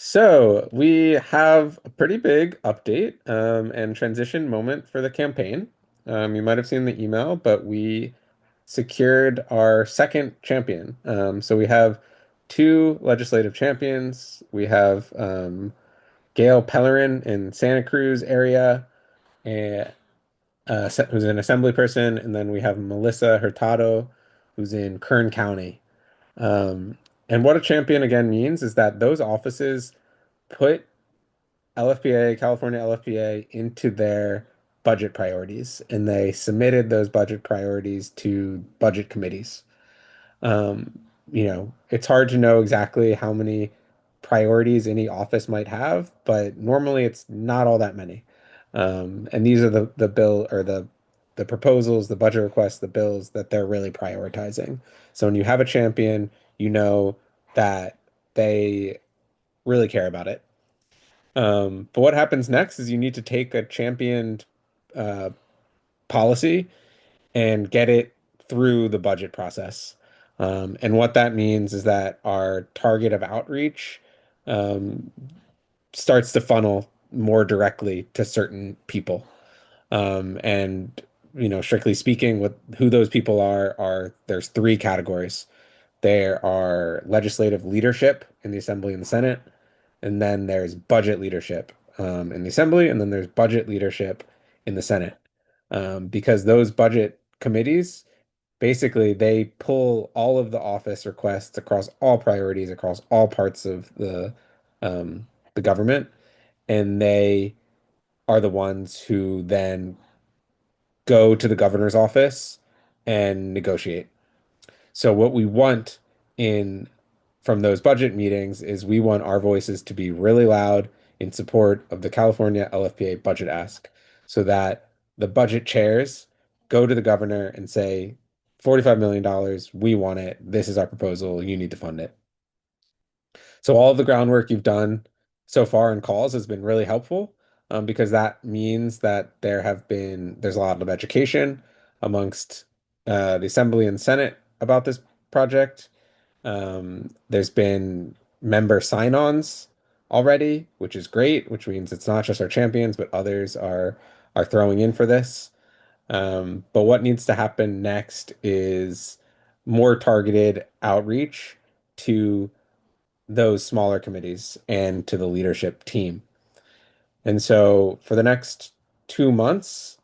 So we have a pretty big update and transition moment for the campaign. You might have seen the email, but we secured our second champion. So we have two legislative champions. We have Gail Pellerin in Santa Cruz area, and, who's an assembly person, and then we have Melissa Hurtado, who's in Kern County. Um, and what a champion again means is that those offices put LFPA, California LFPA, into their budget priorities, and they submitted those budget priorities to budget committees. Um, it's hard to know exactly how many priorities any office might have, but normally it's not all that many. And these are the bill or the proposals, the budget requests, the bills that they're really prioritizing. So when you have a champion, you know that they really care about it. But what happens next is you need to take a championed uh, policy and get it through the budget process. And what that means is that our target of outreach um, starts to funnel more directly to certain people. And strictly speaking, what who those people are there's three categories. There are legislative leadership in the Assembly and the Senate, and then there's budget leadership in the Assembly, and then there's budget leadership in the Senate. Because those budget committees basically they pull all of the office requests across all priorities across all parts of the government, and they are the ones who then go to the governor's office and negotiate. So what we want in from those budget meetings is we want our voices to be really loud in support of the California LFPA budget ask so that the budget chairs go to the governor and say, $45 million, we want it. This is our proposal. You need to fund it. So all of the groundwork you've done so far in calls has been really helpful, because that means that there's a lot of education amongst the Assembly and Senate about this project. There's been member sign-ons already, which is great, which means it's not just our champions, but others are throwing in for this. But what needs to happen next is more targeted outreach to those smaller committees and to the leadership team. And so for the next 2 months,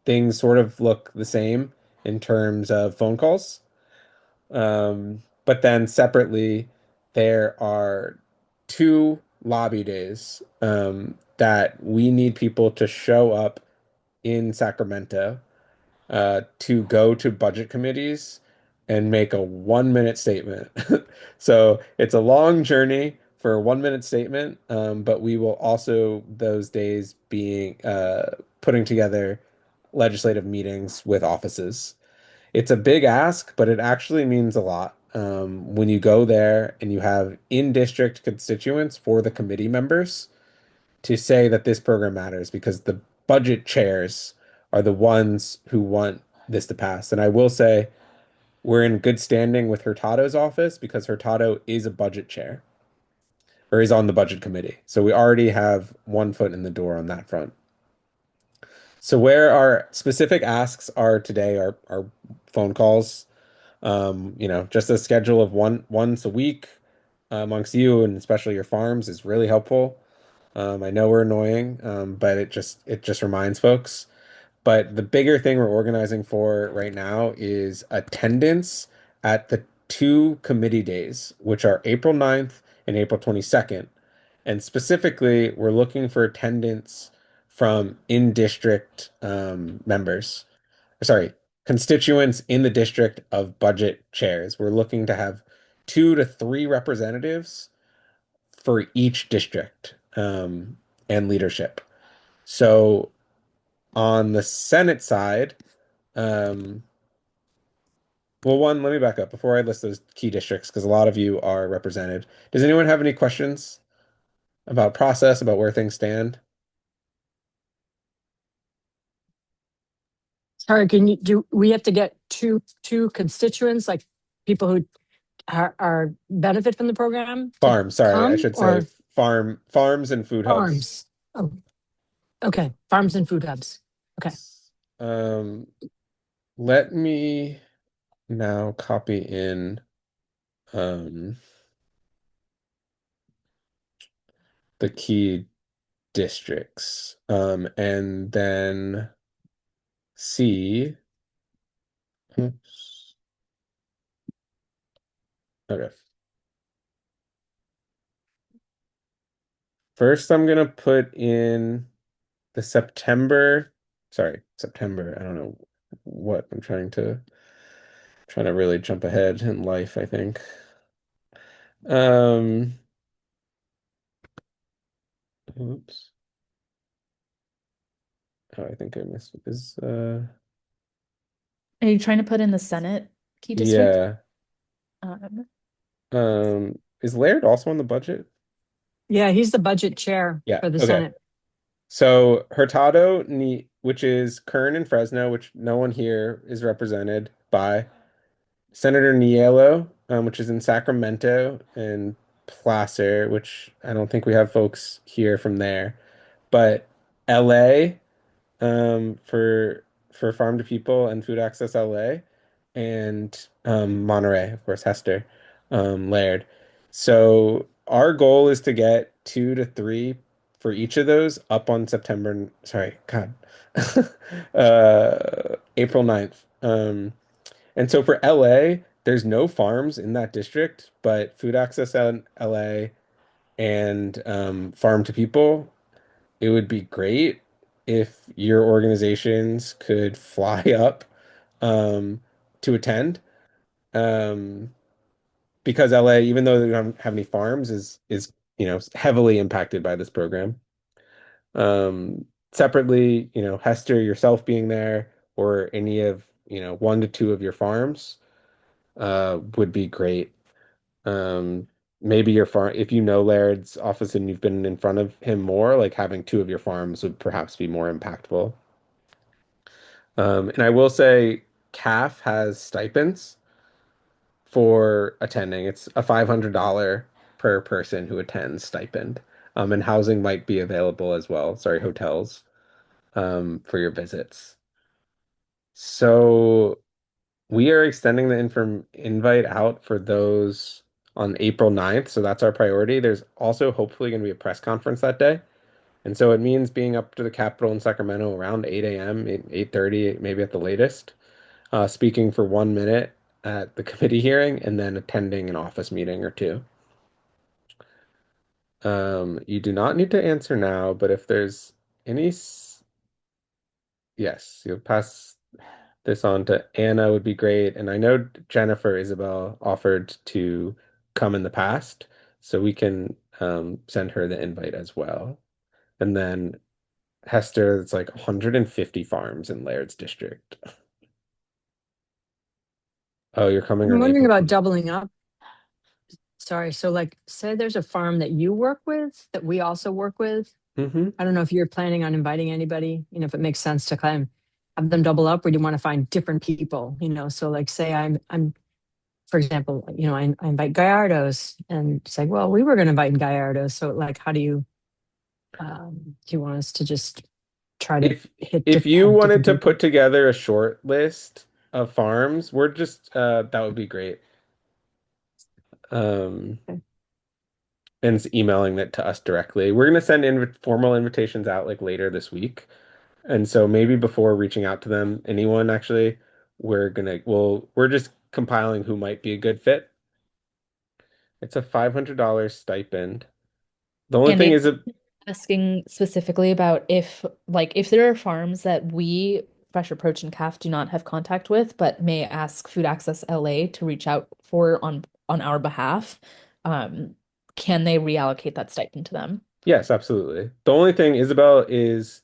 things sort of look the same in terms of phone calls. But then separately, there are two lobby days that we need people to show up in Sacramento to go to budget committees and make a 1 minute statement. So it's a long journey for a 1 minute statement, but we will also those days being putting together legislative meetings with offices. It's a big ask, but it actually means a lot. When you go there and you have in-district constituents for the committee members to say that this program matters because the budget chairs are the ones who want this to pass. And I will say we're in good standing with Hurtado's office because Hurtado is a budget chair or is on the budget committee. So we already have one foot in the door on that front. So where our specific asks are today are phone calls. Just a schedule of once a week amongst you and especially your farms is really helpful. I know we're annoying, but it just reminds folks. But the bigger thing we're organizing for right now is attendance at the two committee days, which are April 9th and April 22nd. And specifically, we're looking for attendance from in-district members. Sorry, constituents in the district of budget chairs. We're looking to have 2 to 3 representatives for each district and leadership. So on the Senate side, um, well, one, let me back up before I list those key districts because a lot of you are represented. Does anyone have any questions about process, about where things stand? Sorry, can you do we have to get two constituents, like people who are benefit from the program to Farm, sorry, I come should say or farms and food hubs. farms? Oh, okay. Farms and food hubs. Okay. Um, let me now copy in um the key districts. And then see. Oops. Okay. First, I'm gonna put in the September. Sorry, September. I don't know what I'm trying to really jump ahead in life, I think. Um, oops. Oh, I think I missed is Are you trying to put in the Senate key district? yeah. Um, Is Laird also on the budget? Yeah, he's the budget chair Yeah. for the Okay. Senate. So Hurtado, which is Kern and Fresno, which no one here is represented by. Senator Nielo, which is in Sacramento, and Placer, which I don't think we have folks here from there. But LA, for Farm to People and Food Access LA, and Monterey, of course, Hester, Laird. So our goal is to get 2 to 3 for each of those up on September, sorry, God, April 9th. And so for LA, there's no farms in that district, but Food Access in LA and Farm to People, it would be great if your organizations could fly up um, to attend. Um, because LA, even though they don't have any farms, is heavily impacted by this program. Separately, Hester, yourself being there, or any of 1 to 2 of your farms would be great. Um, maybe your farm, if you know Laird's office and you've been in front of him more, like having 2 of your farms would perhaps be more impactful. And I will say CAF has stipends for attending. It's a $500 per person who attends stipend. And housing might be available as well. Sorry, hotels, for your visits. So we are extending the inform invite out for those on April 9th. So that's our priority. There's also hopefully going to be a press conference that day. And so it means being up to the Capitol in Sacramento around 8 a.m., 8:30, maybe at the latest, speaking for 1 minute at the committee hearing, and then attending an office meeting or two. You do not need to answer now, but if there's any, yes, you'll pass this on to Anna would be great. And I know Jennifer Isabel offered to come in the past, so we can send her the invite as well. And then Hester, it's like 150 farms in Laird's district. Oh, you're coming I'm on wondering April about 20th. doubling up. Sorry. So, like, say there's a farm that you work with that we also work with. Mm-hmm. I don't know if you're planning on inviting anybody, if it makes sense to kind of have them double up, or do you want to find different people, So, like, say for example, I invite Gallardo's and say, well, we were going to invite Gallardo's. So, like, how do you want us to just try to If if you have wanted different to put people? together a short list of farms, we're just that would be great. Um, Okay. and it's emailing it to us directly. We're gonna send formal invitations out like later this week. And so maybe before reaching out to them, anyone actually, we're just compiling who might be a good fit. It's a $500 stipend. The only thing Andy, is a asking specifically about if there are farms that we, Fresh Approach and CAF, do not have contact with, but may ask Food Access LA to reach out for on our behalf, um, can they reallocate that stipend to them? yes, absolutely. The only thing, Isabel, is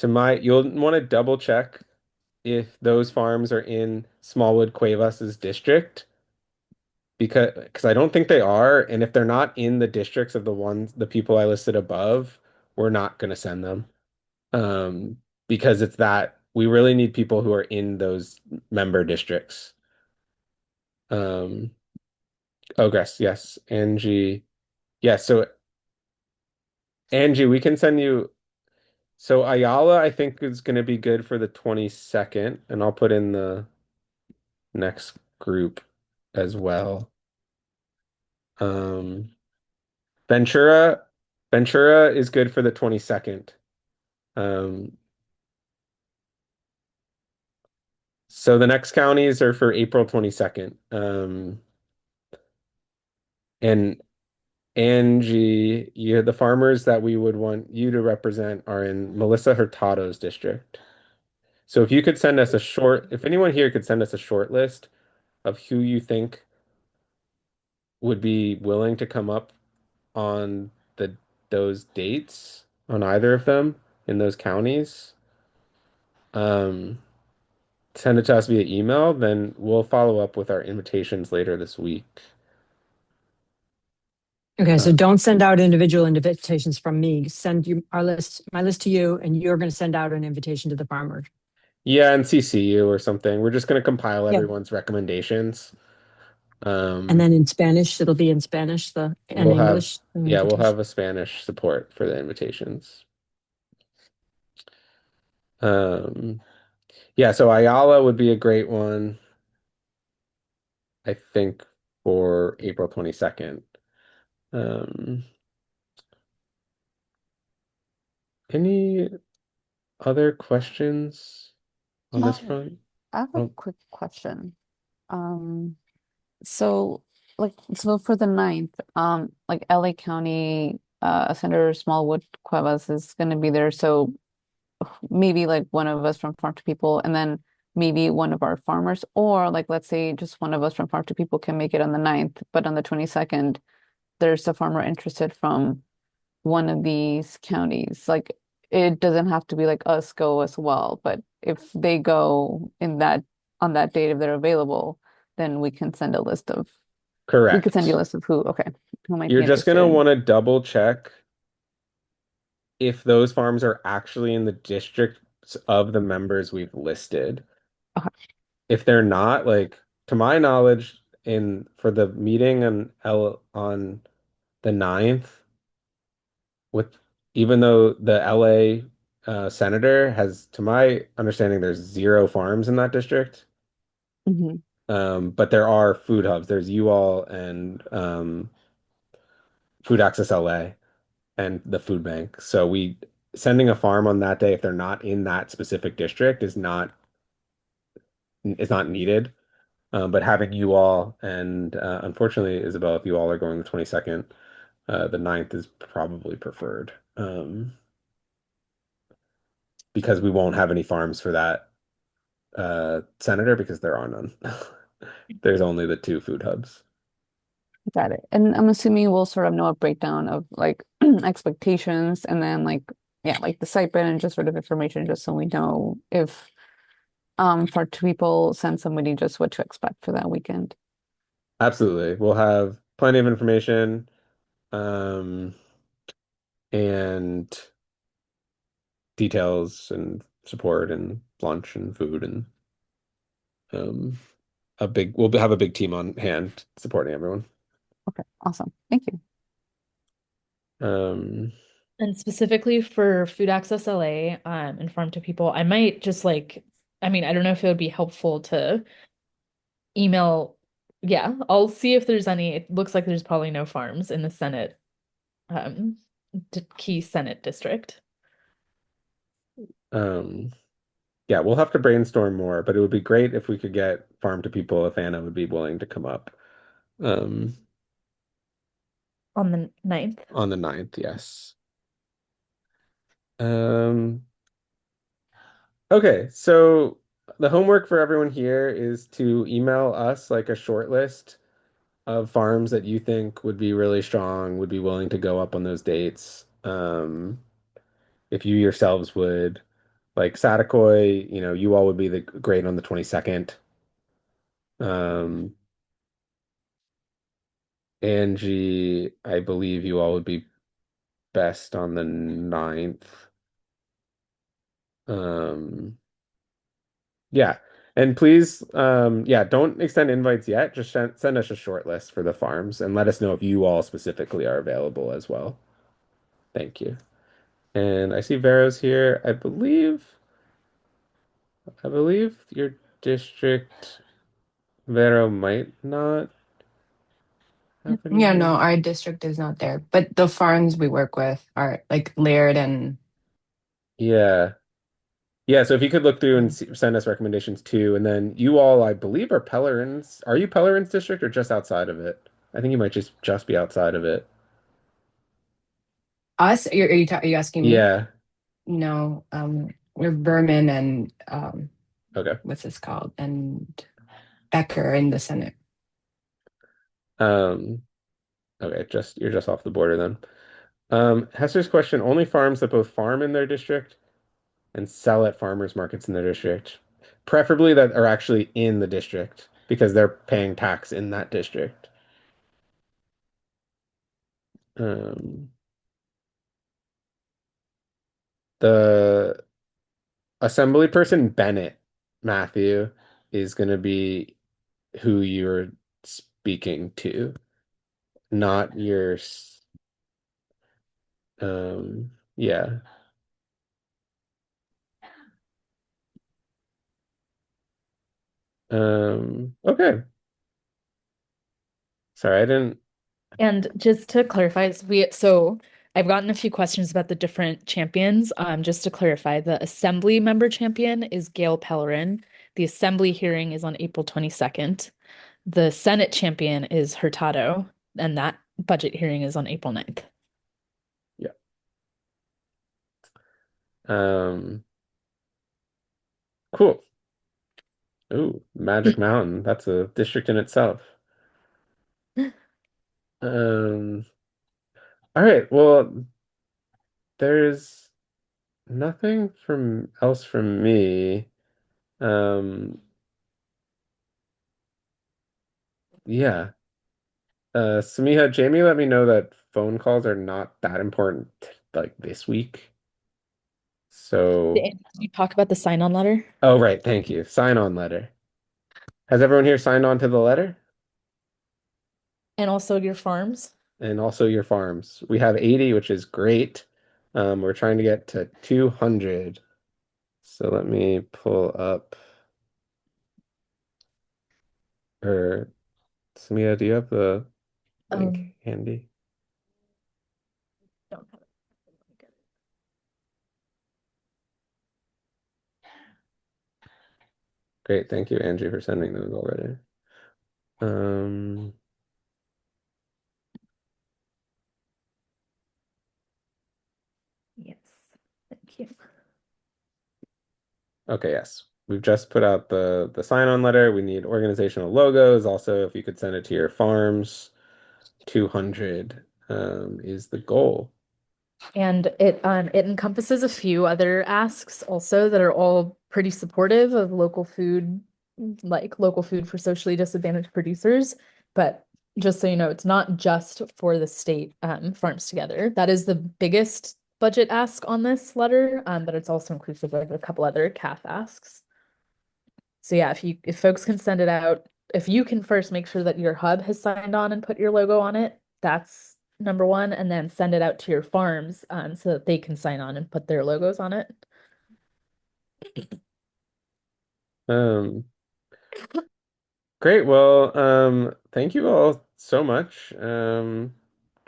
you'll want to double check if those farms are in Smallwood Cuevas's district because I don't think they are, and if they're not in the districts of the people I listed above, we're not going to send them. Um, because it's that we really need people who are in those member districts. Um, Oh, yes. Angie. Yeah, so Angie, we can send you. So Ayala, I think is going to be good for the 22nd, and I'll put in the next group as well. Um, Ventura, Ventura is good for the 22nd. Um, so the next counties are for April 22nd. And Angie, the farmers that we would want you to represent are in Melissa Hurtado's district. So if you could send us a short, if anyone here could send us a short list of who you think would be willing to come up on those dates on either of them in those counties, um, send it to us via email, then we'll follow up with our invitations later this week. Okay, so Uh, don't send out individual invitations from me. Send you my list to you, and you're going to send out an invitation to the farmer. yeah, and CCU or something. We're just going to compile Yeah. everyone's recommendations. And Um, then in Spanish, it'll be in Spanish, and we'll have, English, the yeah, we'll invitation. have a Spanish support for the invitations. Um, yeah, so Ayala would be a great one, I think, for April 22nd. Um, any other questions on this Um, front? I have a Oh, quick question. Um, so so for the ninth, like LA County, Senator Smallwood Cuevas is gonna be there. So maybe like one of us from Farm to People, and then maybe one of our farmers, or like let's say just one of us from Farm to People can make it on the ninth, but on the 22nd, there's a farmer interested from one of these counties. Like it doesn't have to be like us go as well, but if they go in that on that date, if they're available, then we could send you a correct. list of who, okay, who might You're be just going to interested. want to double check if those farms are actually in the districts of the members we've listed. Okay. If they're not, like to my knowledge, in for the meeting on the 9th, with even though the LA senator has, to my understanding, there's zero farms in that district. Mhm. But there are food hubs. There's U all and Food Access LA and the food bank. So we sending a farm on that day if they're not in that specific district is not needed. But having you all and unfortunately, Isabel, if you all are going the 22nd, the 9th is probably preferred. Because we won't have any farms for that senator because there are none. There's only the two food hubs. Got it. And I'm assuming we'll sort of know a breakdown of like expectations and then like yeah, like the stipend and just sort of information just so we know if for two people send somebody just what to expect for that weekend. Absolutely. We'll have plenty of information, um, and details and support and lunch and food and um, we'll have a big team on hand supporting everyone. Okay, awesome. Thank you. Um, And specifically for Food Access LA, and Farm to People, I might just like, I mean, I don't know if it would be helpful to email. Yeah, I'll see if there's any. It looks like there's probably no farms in the Senate, um, key Senate district. um, yeah, we'll have to brainstorm more, but it would be great if we could get Farm to People if Anna would be willing to come up um, On the 9th. on the 9th. Yes. Um, okay, so the homework for everyone here is to email us like a short list of farms that you think would be really strong, would be willing to go up on those dates. If you yourselves would, like Satakoy, you all would be the great on the 22nd. Um, Angie, I believe you all would be best on the 9th. Yeah. And please, yeah, don't extend invites yet. Just send us a short list for the farms and let us know if you all specifically are available as well. Thank you. And I see Vero's here. I believe your district, Vero might not have Yeah, no, anything. our district is not there, but the farms we work with are like Laird and Yeah. Yeah, so if you could look through and send us recommendations too, and then you all, I believe, are Pellerin's. Are you Pellerin's district or just outside of it? I think you might just be outside of it. us. Are you asking me? Yeah. No, we're Berman and Okay. what's this called? And Becker in the Senate. Um, okay, you're just off the border then. Hester's question, only farms that both farm in their district and sell at farmers markets in their district. Preferably that are actually in the district because they're paying tax in that district. Um, the assembly person, Bennett Matthew, is going to be who you're speaking to, not yeah. Okay. Sorry, I didn't. And just to clarify, so I've gotten a few questions about the different champions. Just to clarify, the assembly member champion is Gail Pellerin. The assembly hearing is on April 22nd. The Senate champion is Hurtado, and that budget hearing is on April 9th. Yeah. Um, cool. Ooh, Magic Mountain. That's a district in itself. Um, all right. Well, there's nothing from else from me. Um, yeah. Samiha, Jamie let me know that phone calls are not that important like this week. So, Did you talk about the sign-on letter oh, right. Thank you. Sign on letter. Has everyone here signed on to the letter? and also your farms? And also your farms. We have 80, which is great. We're trying to get to 200. So let me pull up, or Samia, do you have the link Um, handy? don't have it. Great, thank you, Angie, for sending those already. Um, Yes, thank you. okay, yes. We've just put out the sign-on letter. We need organizational logos. Also, if you could send it to your farms, 200 is the goal. And it encompasses a few other asks also that are all pretty supportive of local food, like local food for socially disadvantaged producers. But just so you know, it's not just for the state Farms Together. That is the biggest budget ask on this letter, but it's also inclusive of a couple other CAF asks. So yeah, if folks can send it out, if you can first make sure that your hub has signed on and put your logo on it, that's number one, and then send it out to your farms so that they can sign on and put their logos on it. Um, Great. Well, thank you all so much.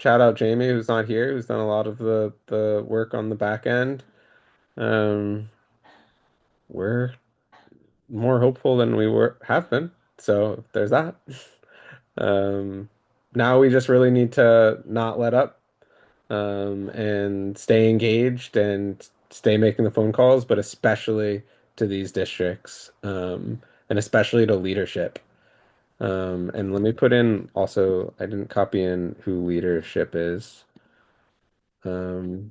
Shout out Jamie, who's not here, who's done a lot of the work on the back end. Um, we're more hopeful than we were have been. So there's that. Um, now we just really need to not let up, and stay engaged and stay making the phone calls, but especially to these districts, and especially to leadership. And let me put in also, I didn't copy in who leadership is. Um,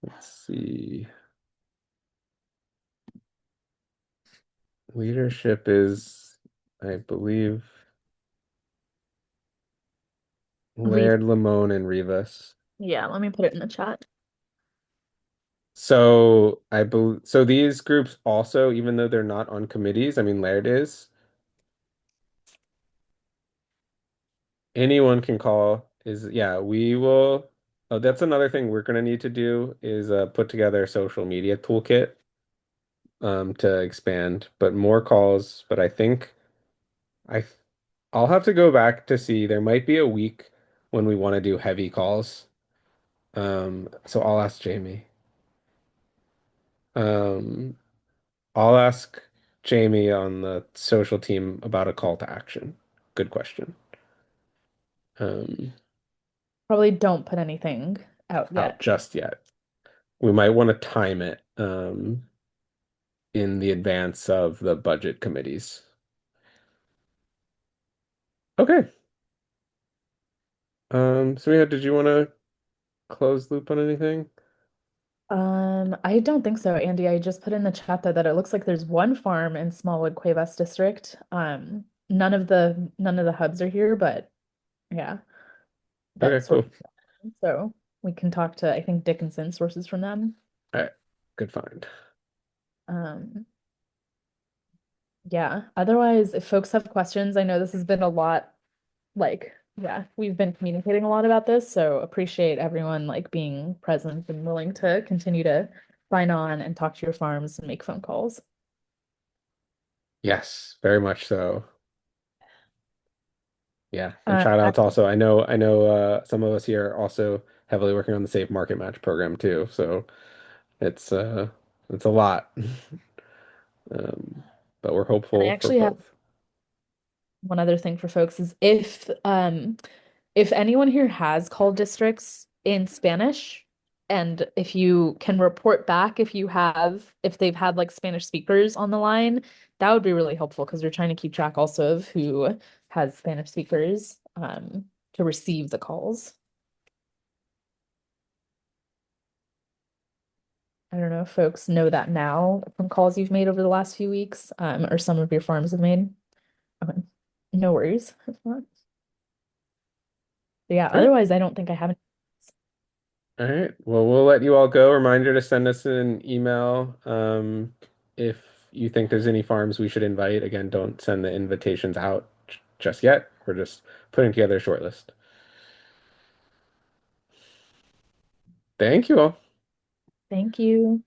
let's see. Leadership is, I believe, Read. Laird, Limon, and Rivas. Yeah, let me put it in the chat. So I believe so these groups also, even though they're not on committees, I mean Laird is, anyone can call is yeah, we will oh that's another thing we're gonna need to do is put together a social media toolkit to expand, but more calls, but I think I I'll have to go back to see. There might be a week when we want to do heavy calls. So I'll ask Jamie. Um, I'll ask Jamie on the social team about a call to action. Good question. Um, Probably don't put anything out Out yet. just yet. We might want to time it in the advance of the budget committees. Okay. So yeah, did you want to close loop on anything? I don't think so, Andy. I just put in the chat though that it looks like there's one farm in Smallwood Cuevas district. None of the hubs are here, but yeah, Okay, that's sort cool. of so we can talk to I think Dickinson sources from them. All right, good find. Um, yeah. Otherwise, if folks have questions, I know this has been a lot, like, yeah, we've been communicating a lot about this, so appreciate everyone like being present and willing to continue to sign on and talk to your farms and make phone calls. Yes, very much so. Yeah, and Uh, shout outs also. I know some of us here are also heavily working on the Safe Market Match program too. So it's uh it's a lot. Um, but we're and I hopeful for actually have both. one other thing for folks is if anyone here has call districts in Spanish and if you can report back if they've had like Spanish speakers on the line, that would be really helpful because we're trying to keep track also of who has Spanish speakers to receive the calls. I don't know if folks know that now from calls you've made over the last few weeks, or some of your farms have made. Okay. No worries. If not. But yeah, All right. otherwise I don't think I have any. All right. Well, we'll let you all go. Reminder to send us an email if you think there's any farms we should invite. Again, don't send the invitations out just yet. We're just putting together a short list. Thank you all. Thank you.